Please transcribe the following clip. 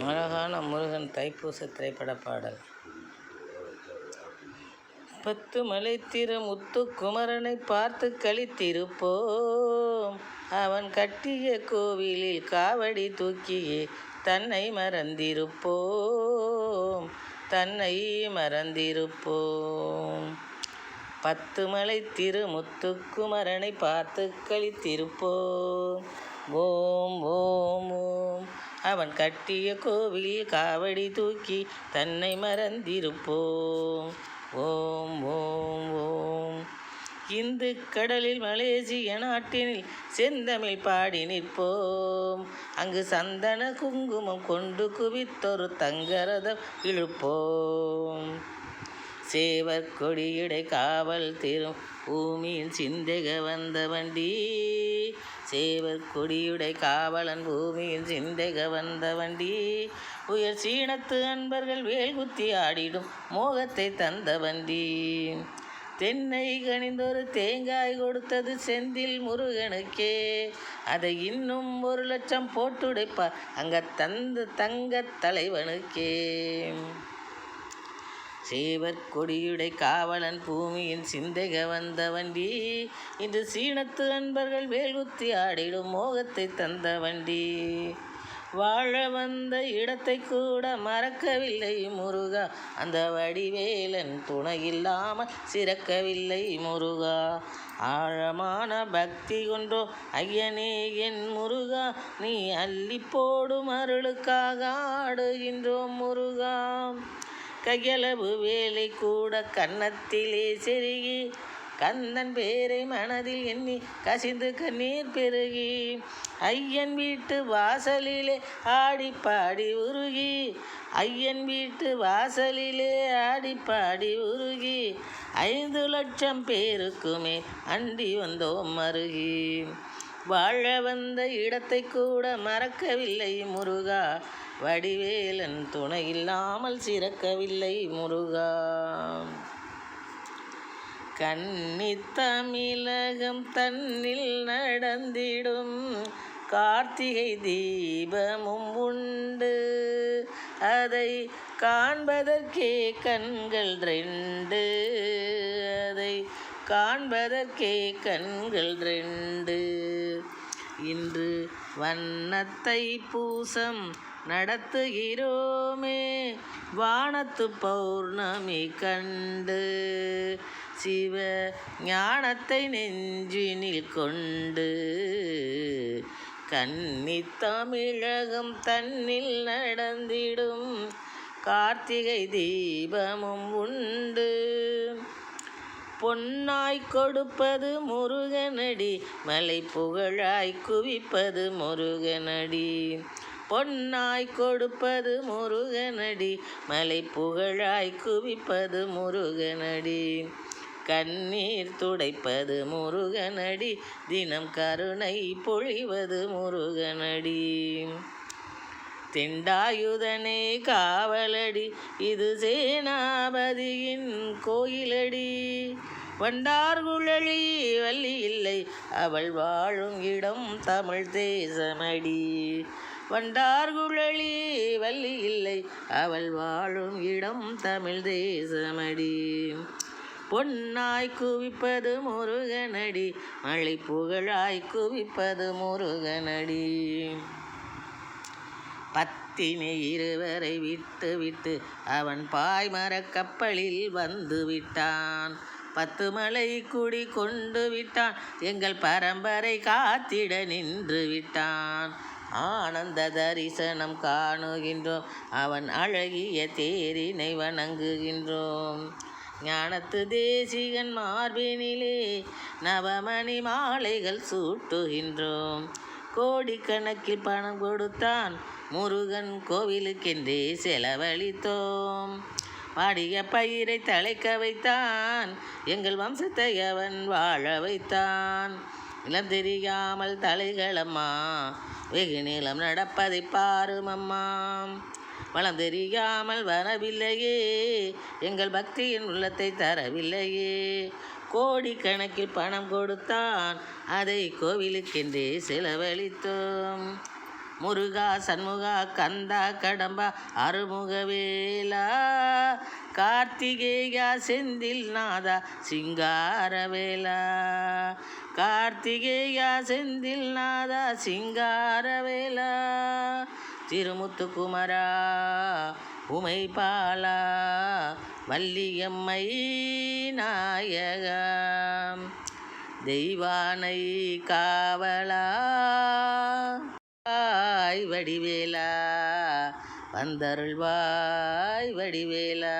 அழகான முருகன் தைப்பூச திரைப்பட பாடல். 10 மலை திரு முத்துக்குமரனை பார்த்து களித்திருப்போம். அவன் கட்டிய கோவிலில் காவடி தூக்கியே தன்னை மறந்திருப்போம். 10 மலை திரு முத்துக்குமரனை பார்த்து களித்திருப்போம். ஓம் ஓம் ஓம். அவன் கட்டிய கோவில் காவடி தூக்கி தன்னை மறந்திருப்போம். ஓம் ஓம் ஓம். இந்து கடலில் மலேசிய நாட்டினில் செந்தமிழ் பாடி நிற்போம். அங்கு சந்தன குங்குமம் கொண்டு குவித்தொரு தங்கரதம் இழுப்போம். சேவர் கொடியுடை காவல் திரும் பூமியின் சிந்தைக வந்த வண்டி. சேவர் கொடியுடை காவலன் பூமியின் சிந்தைக வந்த வண்டி. உயர் சீனத்து அன்பர்கள் வேல்குத்தி ஆடிடும் மோகத்தை தந்த வண்டி. தென்னை கனிந்தொரு தேங்காய் கொடுத்தது செந்தில் முருகனுக்கே. அதை இன்னும் 1 லட்சம் போட்டுடைப்பார் அங்க தங்க தலைவனுக்கே. சேவர் கொடியுடை காவலன் பூமியின் சிந்தைக வந்த வண்டி. இன்று சீனத்து அன்பர்கள் வேல்குத்தி ஆடிடும் மோகத்தை தந்த வண்டி. வாழ வந்த இடத்தை கூட மறக்கவில்லை முருகா. அந்த வடிவேலன் துணையில்லாமல் சிறக்கவில்லை முருகா. ஆழமான பக்தி கொண்டோ ஐயனே என் முருகா. நீ அள்ளி போடும் அருளுக்காக ஆடுகின்றோம் முருகா. கையளவு வேலை கூட கன்னத்திலே செருகி கந்தன் பேரை மனதில் எண்ணி கசிந்து கண்ணீர் பெருகி ஐயன் வீட்டு வாசலிலே ஆடி பாடி உருகி. ஐயன் வீட்டு வாசலிலே ஆடி பாடி உருகி 5 லட்சம் பேருக்குமே அண்டி வந்தோம் மருகி. வாழ வந்த இடத்தை கூட மறக்கவில்லை முருகா. வடிவேலன் துணை இல்லாமல் சிறக்கவில்லை முருகா. கன்னித் தமிழகம் தன்னில் நடந்திடும் கார்த்திகை தீபமும் உண்டு. அதை காண்பதற்கே கண்கள் 2. அதை காண்பதற்கே கண்கள் 2. இன்று வண்ணத்தை பூசம் நடத்துகிறோமே வானத்து பௌர்ணமி கண்டு. சிவ ஞானத்தை நெஞ்சினில் கொண்டு கன்னித் தமிழகம் தன்னில் நடந்திடும் கார்த்திகை தீபமும் உண்டு. பொன்னாய் கொடுப்பது முருகனடி மலை புகழாய் குவிப்பது முருகனடி. பொன்னாய் கொடுப்பது முருகனடி மலை புகழாய் குவிப்பது முருகனடி. கண்ணீர் துடைப்பது முருகனடி தினம் கருணை பொழிவது முருகனடி. திண்டாயுதனே காவலடி இது சேனாபதியின் கோயிலடி. வண்டார்குழலி வள்ளி இல்லை அவள் வாழும் இடம் தமிழ் தேசமடி. வண்டார்குழலி வள்ளி இல்லை அவள் வாழும் இடம் தமிழ் தேசமடி. பொன்னாய் குவிப்பது முருகனடி மலை புகழாய் குவிப்பது முருகனடி. பத்தினி 2 விட்டு விட்டு அவன் பாய்மரக் கப்பலில் வந்து விட்டான். 10 மலை குடி கொண்டு விட்டான் எங்கள் பரம்பரை காத்திட நின்று விட்டான். ஆனந்த தரிசனம் காணுகின்றோம் அவன் அழகிய தேரினை வணங்குகின்றோம். ஞானத்து தேசிகன் மார்பினிலே நவமணி மாலைகள் சூட்டுகின்றோம். கோடிக்கணக்கில் பணம் கொடுத்தான் முருகன் கோவிலுக்கென்றே செலவழித்தோம். பாடிய பயிரை தழைக்க வைத்தான் எங்கள் வம்சத்தை அவன் வாழ வைத்தான். நிலம் தெரியாமல் தலைகளம்மா வெகு நிலம் நடப்பதை பாருமம்மா. வளம் தெரியாமல் வரவில்லையே எங்கள் பக்தியின் உள்ளத்தை தரவில்லையே. கோடிக்கணக்கில் பணம் கொடுத்தான் அதை கோவிலுக்கென்றே செலவழித்தோம். முருகா சண்முகா கந்தா கடம்பா அருமுகவேலா கார்த்திகேயா செந்தில் நாதா சிங்காரவேலா கார்த்திகேயா செந்தில் நாதா சிங்காரவேலா திருமுத்துக்குமரா உமைபாலா வள்ளியம்மை நாயகா தெய்வானை காவலா வடிவேலா வந்தருள்வாய் வடிவேலா.